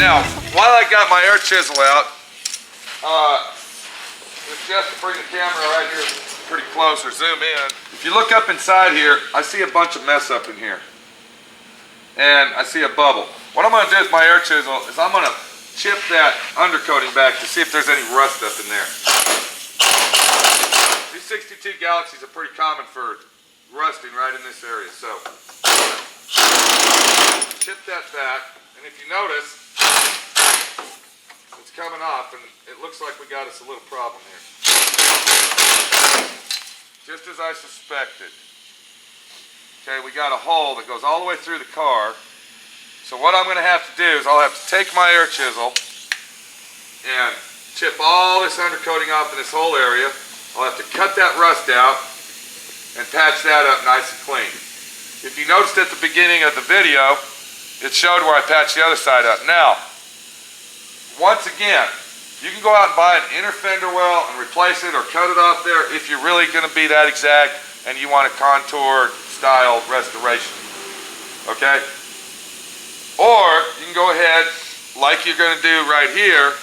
Now, while I got my air chisel out, just to bring the camera right here pretty close or zoom in. If you look up inside here, I see a bunch of mess up in here. And I see a bubble. What I'm going to do with my air chisel is I'm going to chip that undercoating back to see if there's any rust up in there. These 62 Galaxies are pretty common for rusting right in this area. So, chip that back, and if you notice, it's coming off, and it looks like we got us a little problem here. Just as I suspected. Okay, we got a hole that goes all the way through the car. So what I'm going to have to do is I'll have to take my air chisel and chip all this undercoating off in this whole area. I'll have to cut that rust out and patch that up nice and clean. If you noticed at the beginning of the video, it showed where I patched the other side up. Now, once again, you can go out and buy an inner fender well and replace it or cut it off there if you're really going to be that exact and you want a contour style restoration. Okay? Or you can go ahead, like you're going to do right here,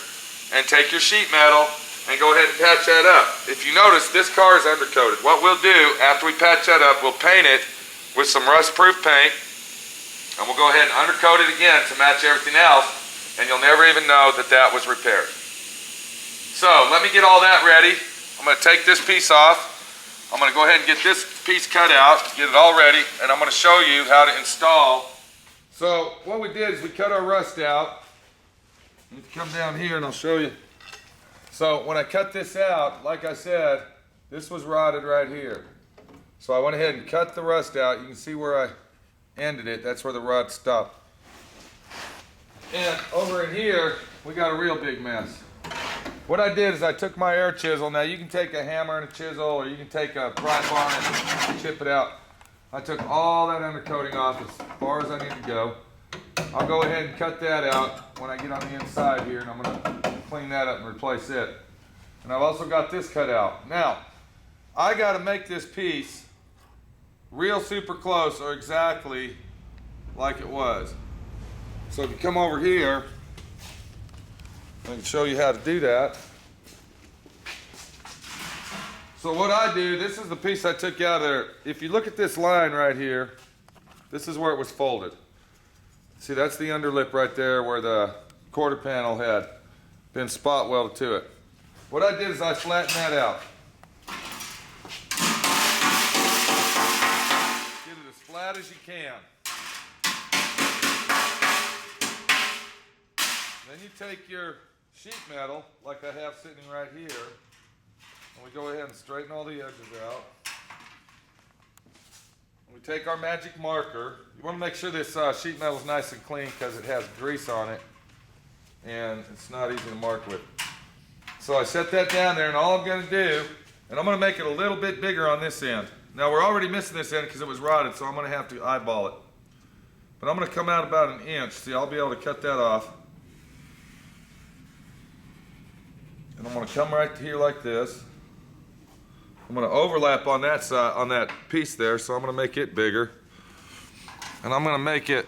and take your sheet metal and go ahead and patch that up. If you notice, this car is undercoated. What we'll do after we patch that up, we'll paint it with some rust-proof paint, and we'll go ahead and undercoat it again to match everything else, and you'll never even know that that was repaired. So let me get all that ready. I'm going to take this piece off. I'm going to go ahead and get this piece cut out, get it all ready, and I'm going to show you how to install. So what we did is we cut our rust out. Let's come down here and I'll show you. So when I cut this out, like I said, this was rotted right here. So I went ahead and cut the rust out. You can see where I ended it. That's where the rot stopped. And over in here, we got a real big mess. What I did is I took my air chisel. Now you can take a hammer and a chisel, or you can take a pry bar and chip it out. I took all that undercoating off as far as I need to go. I'll go ahead and cut that out when I get on the inside here, and I'm going to clean that up and replace it. And I've also got this cut out. Now, I got to make this piece real super close or exactly like it was. So if you come over here, I can show you how to do that. So what I do, this is the piece I took out of there. If you look at this line right here, this is where it was folded. See, that's the underlip right there where the quarter panel had been spot welded to it. What I did is I flattened that out. Get it as flat as you can. Then you take your sheet metal, like I have sitting right here, and we go ahead and straighten all the edges out. And we take our magic marker. You want to make sure this sheet metal is nice and clean because it has grease on it, and it's not easy to mark with. So I set that down there, and all I'm going to do, and I'm going to make it a little bit bigger on this end. Now we're already missing this end because it was rotted, so I'm going to have to eyeball it. But I'm going to come out about an inch. See, I'll be able to cut that off. And I'm going to come right here like this. I'm going to overlap on that side, on that piece there, so I'm going to make it bigger. And I'm going to make it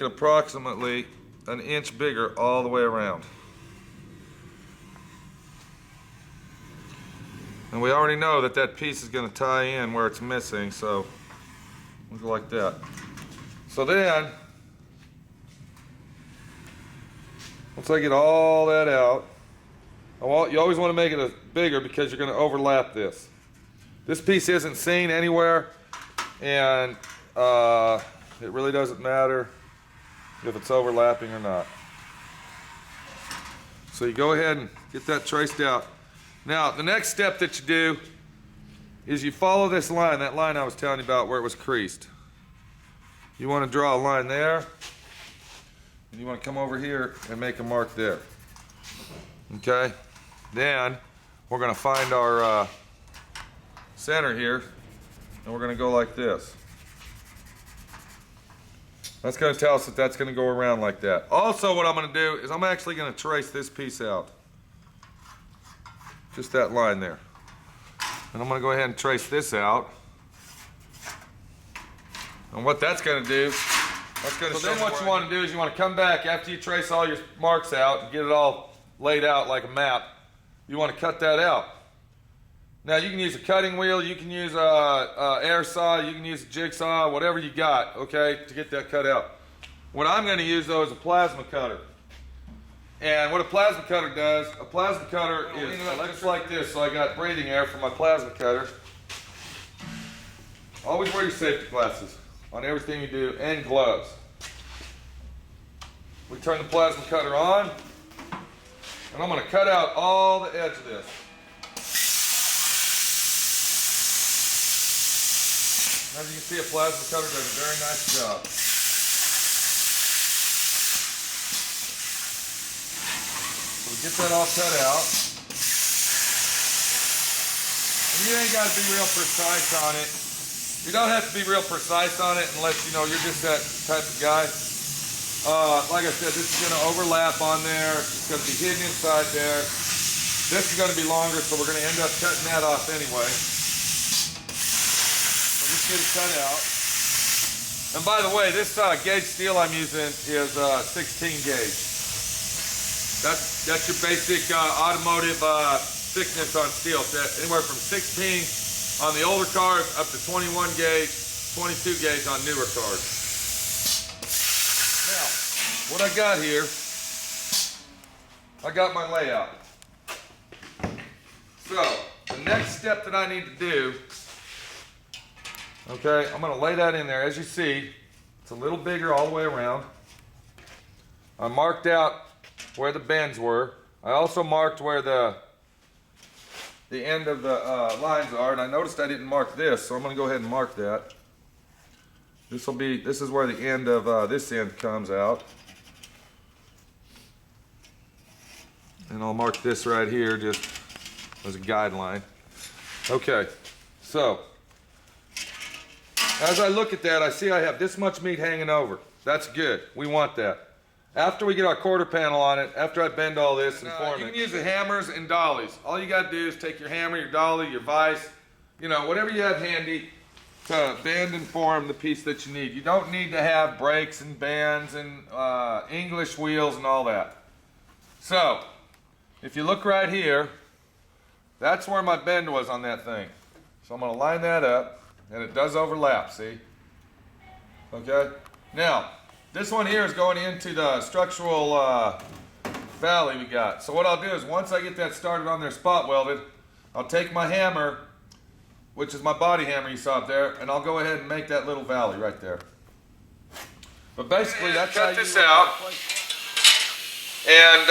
approximately an inch bigger all the way around. And we already know that that piece is going to tie in where it's missing, so we'll go like that. So then, once I get all that out, you always want to make it bigger because you're going to overlap this. This piece isn't seen anywhere, and it really doesn't matter if it's overlapping or not. So you go ahead and get that traced out. Now, the next step that you do is you follow this line, that line I was telling you about where it was creased. You want to draw a line there, and you want to come over here and make a mark there. Okay? Then we're going to find our center here, and we're going to go like this. That's going to tell us that that's going to go around like that. Also, what I'm going to do is I'm actually going to trace this piece out. Just that line there. And I'm going to go ahead and trace this out. And what that's going to do Let's go to so then what you want to do is you want to come back after you trace all your marks out and get it all laid out like a map. You want to cut that out. Now you can use a cutting wheel, you can use a air saw, you can use a jigsaw, whatever you got, okay, to get that cut out. What I'm going to use though is a plasma cutter. And what a plasma cutter does, a plasma cutter is just like this. So I got breathing air for my plasma cutter. Always wear your safety glasses on everything you do, and gloves. We turn the plasma cutter on, and I'm going to cut out all the edge of this. As you can see, a plasma cutter does a very nice job. So we get that all cut out. And you ain't got to be real precise on it. You don't have to be real precise on it unless you know you're just that type of guy. Like I said, this is going to overlap on there. It's going to be hidden inside there. This is going to be longer, so we're going to end up cutting that off anyway. So just get it cut out. And by the way, this gauge steel I'm using is 16 gauge. That's your basic automotive thickness on steel. It's anywhere from 16 on the older cars up to 21 gauge, 22 gauge on newer cars. Now, what I got here, I got my layout. So, the next step that I need to do, okay, I'm going to lay that in there. As you see, it's a little bigger all the way around. I marked out where the bends were. I also marked where the end of the lines are, and I noticed I didn't mark this, so I'm going to go ahead and mark that. This is where the end of this end comes out. And I'll mark this right here just as a guideline. Okay, so as I look at that, I see I have this much meat hanging over. That's good. We want that. After we get our quarter panel on it, after I bend all this and form it. You can use the hammers and dollies. All you got to do is take your hammer, your dolly, your vise, you know, whatever you have handy to bend and form the piece that you need. You don't need to have brakes and bands and English wheels and all that. So, if you look right here, that's where my bend was on that thing. So I'm going to line that up, and it does overlap, see? Okay? Now, this one here is going into the structural valley we got. So what I'll do is once I get that started on there spot welded, I'll take my hammer, which is my body hammer you saw up there, and I'll go ahead and make that little valley right there. But basically that's how you cut this out. And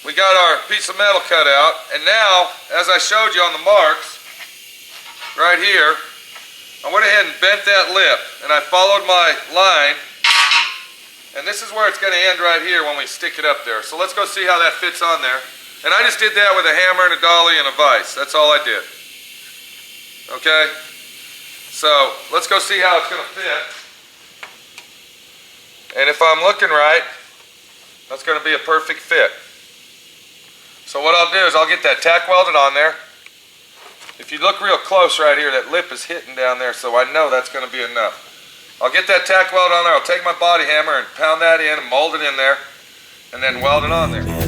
we got our piece of metal cut out, and now, as I showed you on the marks, right here, I went ahead and bent that lip, and I followed my line. And this is where it's going to end right here when we stick it up there. So let's go see how that fits on there. And I just did that with a hammer and a dolly and a vise. That's all I did. Okay? So let's go see how it's going to fit. And if I'm looking right, that's going to be a perfect fit. So what I'll do is I'll get that tack welded on there. If you look real close right here, that lip is hitting down there, so I know that's going to be enough. I'll get that tack weld on there, I'll take my body hammer and pound that in and mold it in there, and then weld it on there. Baby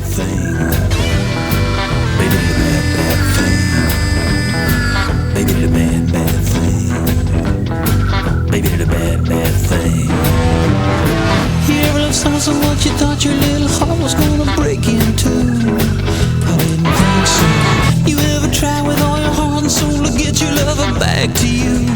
did a bad, bad thing. Baby did a bad, bad thing. You ever love someone so much you thought your little heart was gonna break in two? I didn't think so. You ever try with all your heart and soul to get your lover back to you?